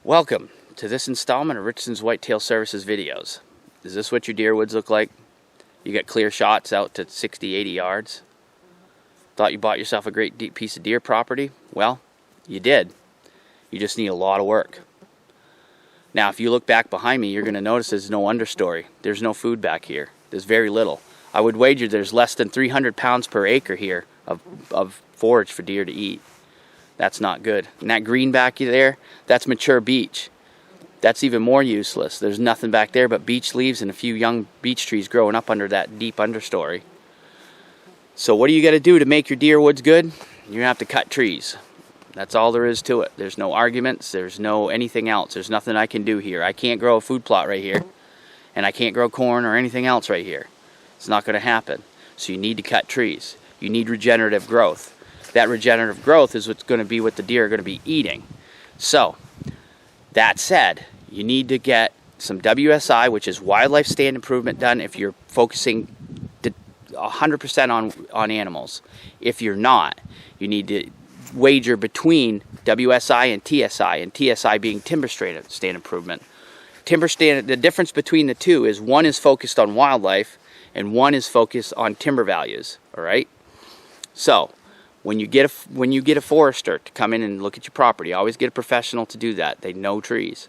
Welcome to this installment of Richardson's Whitetail Services videos. Is this what your deer woods look like? You got clear shots out to 60, 80 yards? Thought you bought yourself a great deep piece of deer property? Well, you did. You just need a lot of work. Now, if you look back behind me, you're going to notice there's no understory. There's no food back here. There's very little. I would wager there's less than 300 pounds per acre here of forage for deer to eat. That's not good. And that green back there, that's mature beech. That's even more useless. There's nothing back there but beech leaves and a few young beech trees growing up under that deep understory. So what do you got to do to make your deer woods good? You're going to have to cut trees. That's all there is to it. There's no arguments. There's no anything else. There's nothing I can do here. I can't grow a food plot right here. And I can't grow corn or anything else right here. It's not going to happen. So you need to cut trees. You need regenerative growth. That regenerative growth is what's going to be what the deer are going to be eating. So, that said, you need to get some WSI, which is wildlife stand improvement, done if you're focusing 100% on animals. If you're not, you need to wager between WSI and TSI being timber stand improvement. Timber stand, the difference between the two is one is focused on wildlife and one is focused on timber values. All right. So when you get a forester to come in and look at your property, always get a professional to do that. They know trees.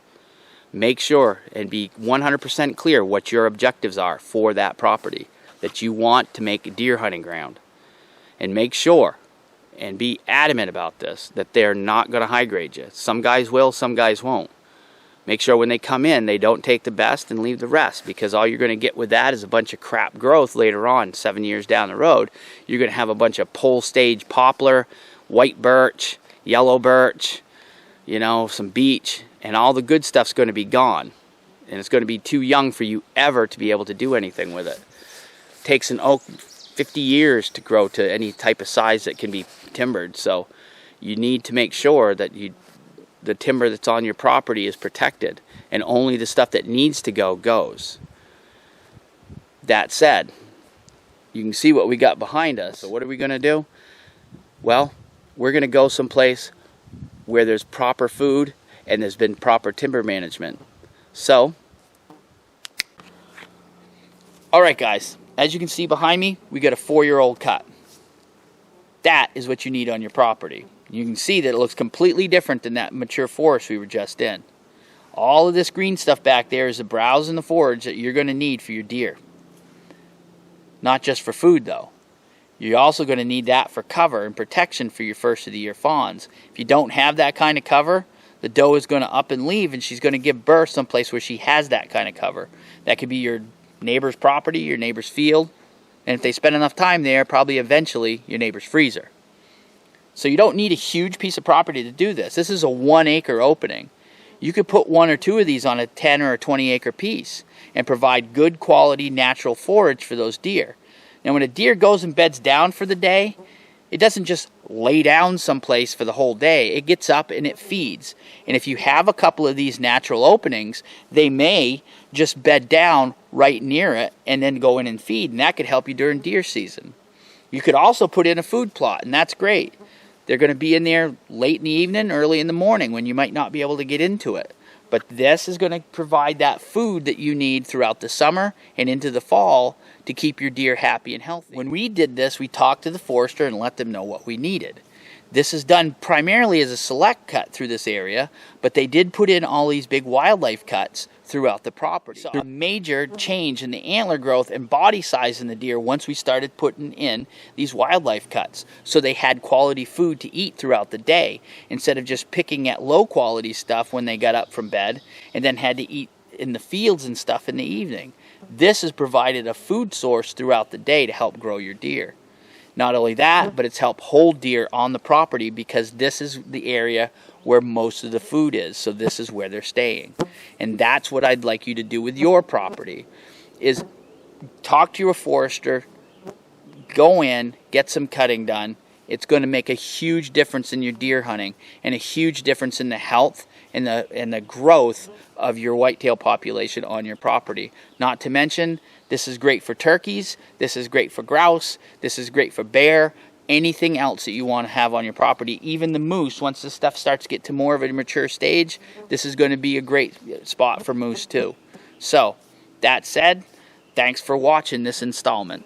Make sure and be 100% clear what your objectives are for that property that you want to make a deer hunting ground, and make sure and be adamant about this that they're not going to high grade you. Some guys will, some guys won't. Make sure when they come in, they don't take the best and leave the rest, because all you're going to get with that is a bunch of crap growth later on, 7 years down the road. You're going to have a bunch of pole stage poplar, white birch, yellow birch, some beech, and all the good stuff's going to be gone. And it's going to be too young for you ever to be able to do anything with it. It takes an oak 50 years to grow to any type of size that can be timbered. So you need to make sure that the timber that's on your property is protected, and only the stuff that needs to go goes. That said, you can see what we got behind us. So what are we going to do? Well, we're going to go someplace where there's proper food and there's been proper timber management. So, alright guys, as you can see behind me, we got a 4-year-old cut. That is what you need on your property. You can see that it looks completely different than that mature forest we were just in. All of this green stuff back there is the browse and the forage that you're going to need for your deer. Not just for food though. You're also going to need that for cover and protection for your first of the year fawns. If you don't have that kind of cover, the doe is going to up and leave, and she's going to give birth someplace where she has that kind of cover. That could be your neighbor's property, your neighbor's field, and if they spend enough time there, probably eventually your neighbor's freezer. So you don't need a huge piece of property to do this. This is a 1-acre opening. You could put 1 or 2 of these on a 10 or a 20-acre piece and provide good quality natural forage for those deer. Now when a deer goes and beds down for the day, it doesn't just lay down someplace for the whole day. It gets up and it feeds. And if you have a couple of these natural openings, they may just bed down right near it and then go in and feed. And that could help you during deer season. You could also put in a food plot, and that's great. They're going to be in there late in the evening, early in the morning when you might not be able to get into it. But this is going to provide that food that you need throughout the summer and into the fall to keep your deer happy and healthy. When we did this, we talked to the forester and let them know what we needed. This is done primarily as a select cut through this area, but they did put in all these big wildlife cuts throughout the property. So a major change in the antler growth and body size in the deer once we started putting in these wildlife cuts. So they had quality food to eat throughout the day instead of just picking at low quality stuff when they got up from bed and then had to eat in the fields and stuff in the evening. This has provided a food source throughout the day to help grow your deer. Not only that, but it's helped hold deer on the property because this is the area where most of the food is. So this is where they're staying. And that's what I'd like you to do with your property, is talk to your forester, go in, get some cutting done. It's going to make a huge difference in your deer hunting and a huge difference in the health and the growth of your whitetail population on your property. Not to mention, this is great for turkeys, this is great for grouse, this is great for bear. anything else that you want to have on your property. Even the moose, once this stuff starts to get to more of a mature stage, this is going to be a great spot for moose too. So, that said, thanks for watching this installment.